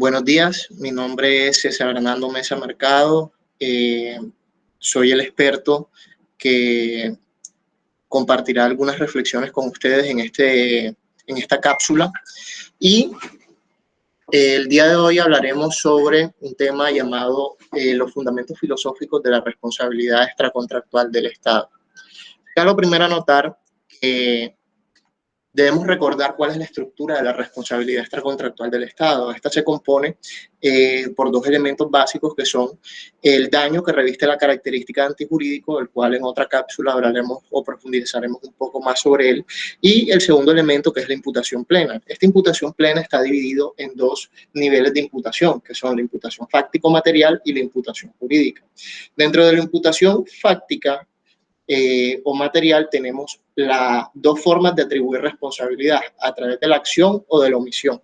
Buenos días, mi nombre es César Hernando Mesa Mercado. Soy el experto que compartirá algunas reflexiones con ustedes en esta cápsula. Y el día de hoy hablaremos sobre un tema llamado los fundamentos filosóficos de la responsabilidad extracontractual del Estado. Acá lo primero a notar que debemos recordar cuál es la estructura de la responsabilidad extracontractual del Estado. Esta se compone por dos elementos básicos que son el daño que reviste la característica de antijurídico, del cual en otra cápsula hablaremos o profundizaremos un poco más sobre él, y el segundo elemento que es la imputación plena. Esta imputación plena está dividido en dos niveles de imputación, que son la imputación fáctico-material y la imputación jurídica. Dentro de la imputación fáctica, o material, tenemos las dos formas de atribuir responsabilidad, a través de la acción o de la omisión.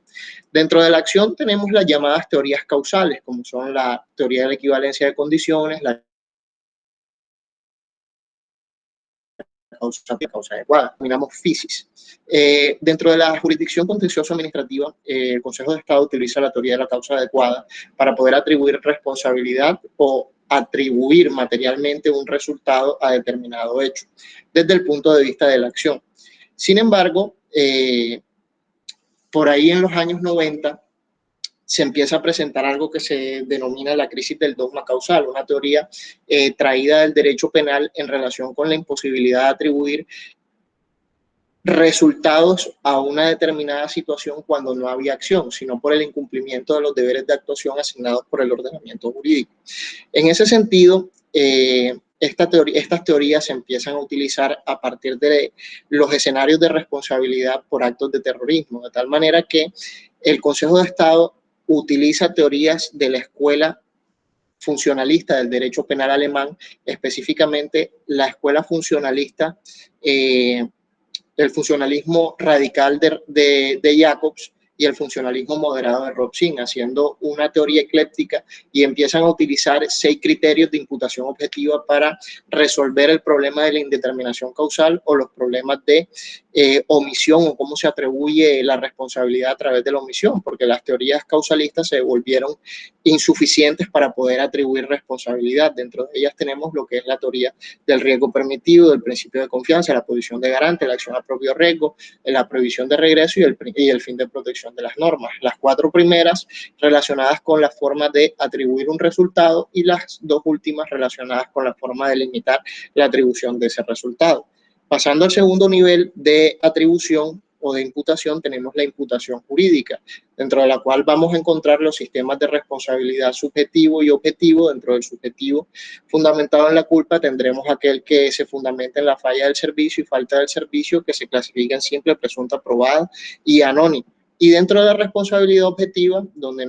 Dentro de la acción tenemos las llamadas teorías causales, como son la teoría de la equivalencia de condiciones, la causa adecuada, denominamos physis. Dentro de la jurisdicción contencioso administrativa, el Consejo de Estado utiliza la teoría de la causa adecuada para poder atribuir responsabilidad o atribuir materialmente un resultado a determinado hecho, desde el punto de vista de la acción. Sin embargo, por ahí en los años 90, se empieza a presentar algo que se denomina la crisis del dogma causal, una teoría traída del derecho penal en relación con la imposibilidad de atribuir resultados a una determinada situación cuando no había acción, sino por el incumplimiento de los deberes de actuación asignados por el ordenamiento jurídico. En ese sentido, estas teorías se empiezan a utilizar a partir de los escenarios de responsabilidad por actos de terrorismo, de tal manera que el Consejo de Estado utiliza teorías de la escuela funcionalista del derecho penal alemán, específicamente la escuela funcionalista, el funcionalismo radical de Jacobs y el funcionalismo moderado de Robson, haciendo una teoría ecléptica, y empiezan a utilizar 6 criterios de imputación objetiva para resolver el problema de la indeterminación causal o los problemas de omisión, o cómo se atribuye la responsabilidad a través de la omisión, porque las teorías causalistas se volvieron insuficientes para poder atribuir responsabilidad. Dentro de ellas tenemos lo que es la teoría del riesgo permitido, del principio de confianza, la posición de garante, la acción a propio riesgo, la prohibición de regreso y el fin de protección de las normas. Las 4 primeras relacionadas con la forma de atribuir un resultado y las 2 últimas relacionadas con la forma de limitar la atribución de ese resultado. Pasando al segundo nivel de atribución o de imputación, tenemos la imputación jurídica, dentro de la cual vamos a encontrar los sistemas de responsabilidad subjetivo y objetivo. Dentro del subjetivo, fundamentado en la culpa, tendremos aquel que se fundamenta en la falla del servicio y falta del servicio, que se clasifica en simple, presunta, probada y anónima. Y dentro de la responsabilidad objetiva, donde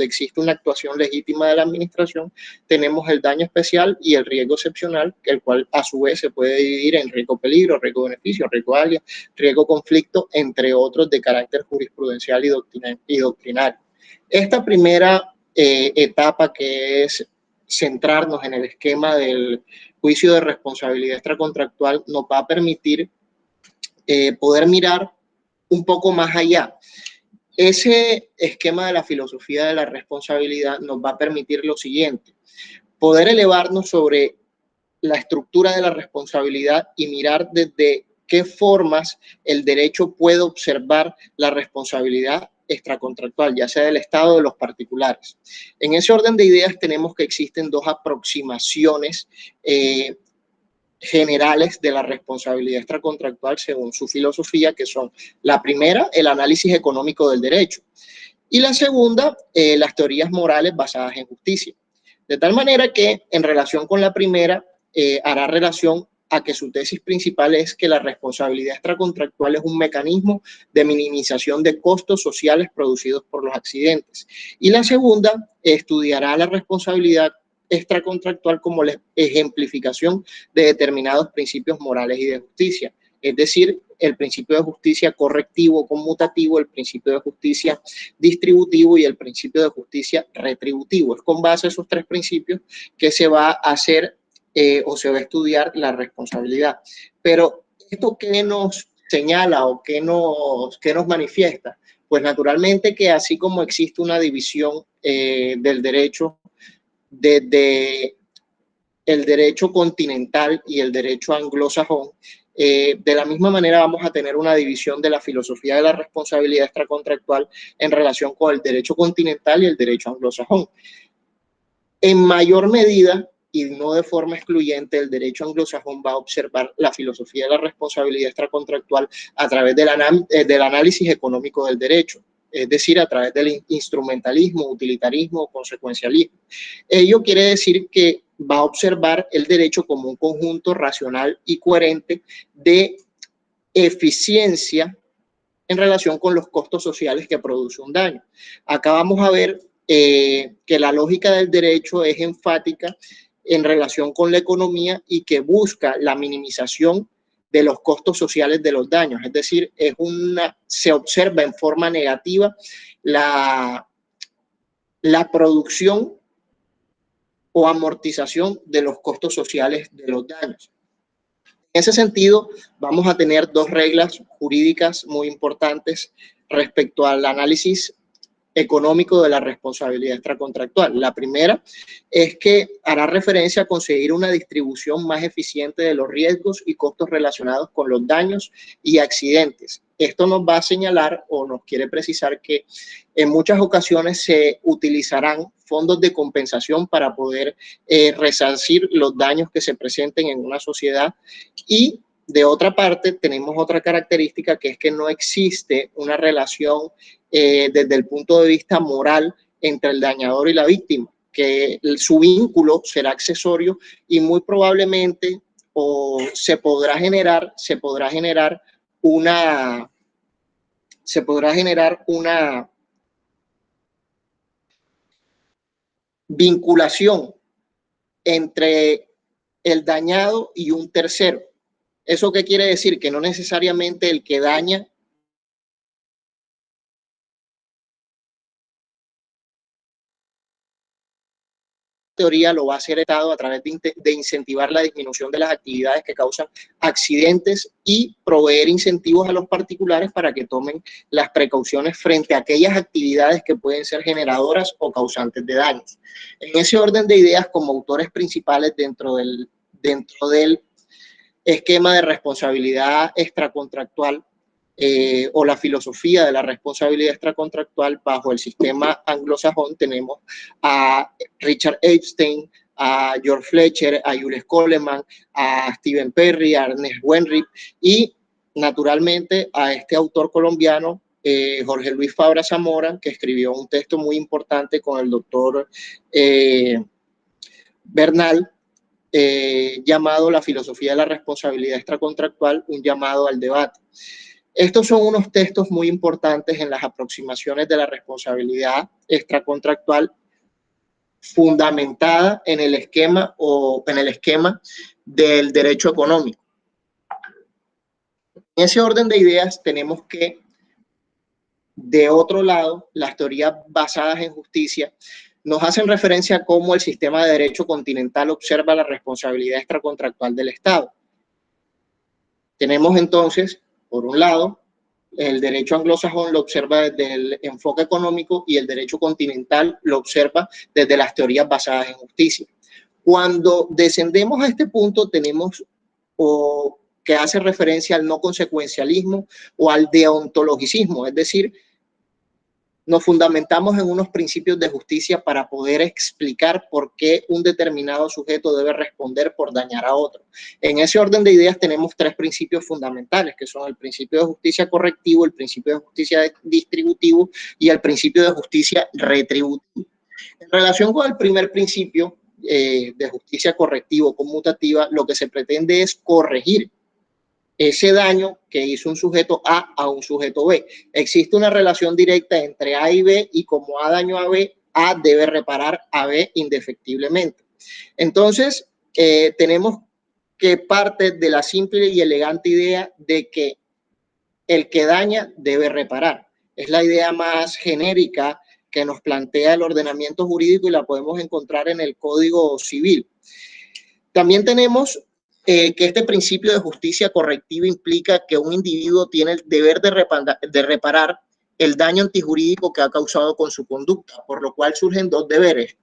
existe una actuación legítima de la administración, tenemos el daño especial y el riesgo excepcional, el cual a su vez se puede dividir en riesgo peligro, riesgo beneficio, riesgo alias, riesgo conflicto, entre otros de carácter jurisprudencial y doctrinario. Esta primera etapa, que es centrarnos en el esquema del juicio de responsabilidad extracontractual, nos va a permitir poder mirar un poco más allá. Ese esquema de la filosofía de la responsabilidad nos va a permitir lo siguiente: poder elevarnos sobre la estructura de la responsabilidad y mirar desde qué formas el derecho puede observar la responsabilidad extracontractual, ya sea del Estado o de los particulares. En ese orden de ideas tenemos que existen 2 aproximaciones generales de la responsabilidad extracontractual según su filosofía, que son: la primera, el análisis económico del derecho, y la segunda, las teorías morales basadas en justicia. De tal manera que, en relación con la primera, hará relación a que su tesis principal es que la responsabilidad extracontractual es un mecanismo de minimización de costos sociales producidos por los accidentes. Y la segunda estudiará la responsabilidad extracontractual como la ejemplificación de determinados principios morales y de justicia, es decir, el principio de justicia correctivo conmutativo, el principio de justicia distributivo y el principio de justicia retributivo. Es con base a esos 3 principios que se va a hacer o se va a estudiar la responsabilidad. Pero ¿esto qué nos señala o qué nos manifiesta? Pues naturalmente que así como existe una división del derecho desde el derecho continental y el derecho anglosajón, de la misma manera vamos a tener una división de la filosofía de la responsabilidad extracontractual en relación con el derecho continental y el derecho anglosajón. En mayor medida, y no de forma excluyente, el derecho anglosajón va a observar la filosofía de la responsabilidad extracontractual a través del análisis económico del derecho, es decir, a través del instrumentalismo, utilitarismo, consecuencialismo. Ello quiere decir que va a observar el derecho como un conjunto racional y coherente de eficiencia en relación con los costos sociales que produce un daño. Acá vamos a ver que la lógica del derecho es enfática en relación con la economía y que busca la minimización de los costos sociales de los daños. Es decir, se observa en forma negativa la producción o amortización de los costos sociales de los daños. En ese sentido, vamos a tener dos reglas jurídicas muy importantes respecto al análisis económico de la responsabilidad extracontractual. La primera es que hará referencia a conseguir una distribución más eficiente de los riesgos y costos relacionados con los daños y accidentes. Esto nos va a señalar o nos quiere precisar que en muchas ocasiones se utilizarán fondos de compensación para poder resarcir los daños que se presenten en una sociedad, y de otra parte tenemos otra característica, que es que no existe una relación desde el punto de vista moral entre el dañador y la víctima, que su vínculo será accesorio y muy probablemente se podrá generar una vinculación entre el dañado y un tercero. ¿Eso qué quiere decir? Que no necesariamente el que daña teoría lo va a hacer el Estado a través de incentivar la disminución de las actividades que causan accidentes y proveer incentivos a los particulares para que tomen las precauciones frente a aquellas actividades que pueden ser generadoras o causantes de daños. En ese orden de ideas, como autores principales dentro del esquema de responsabilidad extracontractual, o la filosofía de la responsabilidad extracontractual bajo el sistema anglosajón, tenemos a Richard Epstein, a George Fletcher, a Jules Coleman, a Stephen Perry, a Ernest Wenrip y naturalmente a este autor colombiano, Jorge Luis Fabra Zamora, que escribió un texto muy importante con el doctor Bernal, llamado La filosofía de la responsabilidad extracontractual, un llamado al debate. Estos son unos textos muy importantes en las aproximaciones de la responsabilidad extracontractual fundamentada en el esquema del derecho económico. En ese orden de ideas tenemos que, de otro lado, las teorías basadas en justicia nos hacen referencia a cómo el sistema de derecho continental observa la responsabilidad extracontractual del Estado. Tenemos entonces, por un lado, el derecho anglosajón lo observa desde el enfoque económico y el derecho continental lo observa desde las teorías basadas en justicia. Cuando descendemos a este punto tenemos que hace referencia al no consecuencialismo o al deontologicismo, es decir, nos fundamentamos en unos principios de justicia para poder explicar por qué un determinado sujeto debe responder por dañar a otro. En ese orden de ideas tenemos tres principios fundamentales, que son el principio de justicia correctivo, el principio de justicia distributivo y el principio de justicia retributivo. En relación con el primer principio de justicia correctivo conmutativa, lo que se pretende es corregir ese daño que hizo un sujeto A un sujeto B. Existe una relación directa entre A y B y como A dañó a B, A debe reparar a B indefectiblemente. Entonces, tenemos que parte de la simple y elegante idea de que el que daña debe reparar. Es la idea más genérica que nos plantea el ordenamiento jurídico y la podemos encontrar en el Código Civil. También tenemos que este principio de justicia correctiva implica que un individuo tiene el deber de reparar el daño antijurídico que ha causado con su conducta, por lo cual surgen dos deberes.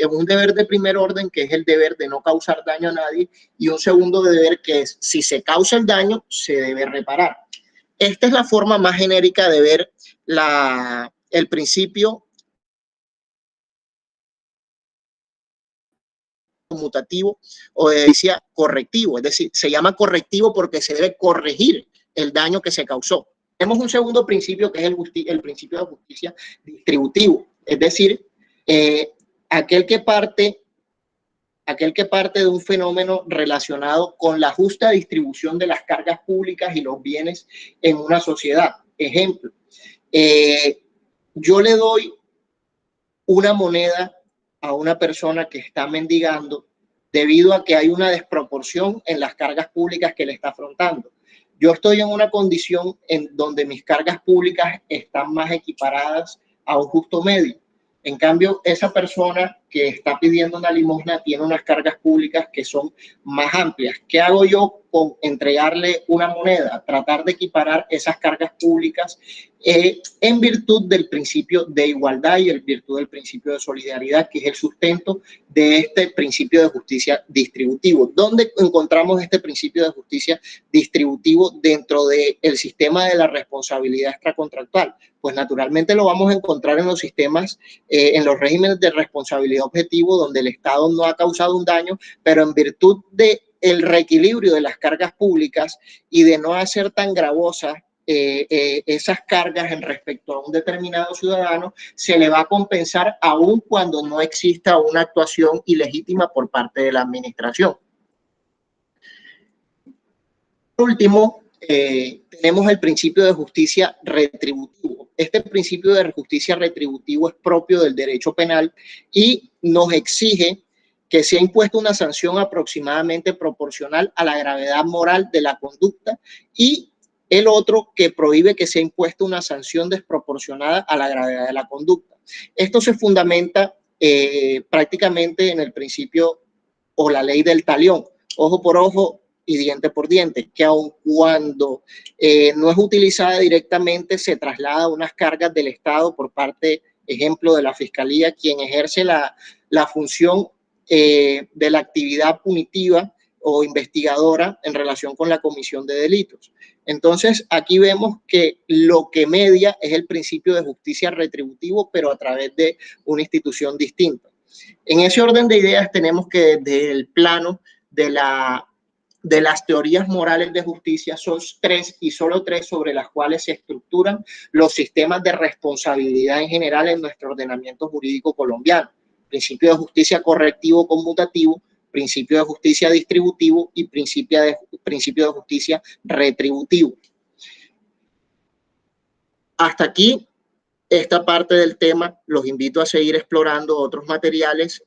Un deber de primer orden, que es el deber de no causar daño a nadie, y un segundo deber, que es, si se causa el daño, se debe reparar. Esta es la forma más genérica de ver el principio conmutativo o de justicia correctivo, es decir, se llama correctivo porque se debe corregir el daño que se causó. Tenemos un segundo principio que es el principio de justicia distributivo, es decir, aquel que parte de un fenómeno relacionado con la justa distribución de las cargas públicas y los bienes en una sociedad. Ejemplo, yo le doy una moneda a una persona que está mendigando debido a que hay una desproporción en las cargas públicas que le está afrontando. Yo estoy en una condición en donde mis cargas públicas están más equiparadas a un justo medio. En cambio, esa persona que está pidiendo una limosna tiene unas cargas públicas que son más amplias. ¿Qué hago yo con entregarle una moneda? Tratar de equiparar esas cargas públicas en virtud del principio de igualdad y en virtud del principio de solidaridad, que es el sustento de este principio de justicia distributivo. ¿Dónde encontramos este principio de justicia distributivo dentro del sistema de la responsabilidad extracontractual? Pues naturalmente lo vamos a encontrar en los sistemas, en los regímenes de responsabilidad objetivo, donde el Estado no ha causado un daño, pero en virtud del reequilibrio de las cargas públicas y de no hacer tan gravosas esas cargas en respecto a un determinado ciudadano, se le va a compensar aun cuando no exista una actuación ilegítima por parte de la administración. Por último, tenemos el principio de justicia retributivo. Este principio de justicia retributivo es propio del derecho penal y nos exige que sea impuesta una sanción aproximadamente proporcional a la gravedad moral de la conducta, y el otro que prohíbe que sea impuesta una sanción desproporcionada a la gravedad de la conducta. Esto se fundamenta prácticamente en el principio o la ley del talión, ojo por ojo y diente por diente, que aun cuando no es utilizada directamente, se traslada unas cargas del Estado por parte, ejemplo, de la Fiscalía, quien ejerce la función de la actividad punitiva o investigadora en relación con la comisión de delitos. Entonces, aquí vemos que lo que media es el principio de justicia retributivo, pero a través de una institución distinta. En ese orden de ideas tenemos que desde el plano de las teorías morales de justicia son tres y solo tres sobre las cuales se estructuran los sistemas de responsabilidad en general en nuestro ordenamiento jurídico colombiano: principio de justicia correctivo conmutativo, principio de justicia distributivo y principio de justicia retributivo. Hasta aquí esta parte del tema. Los invito a seguir explorando otros materiales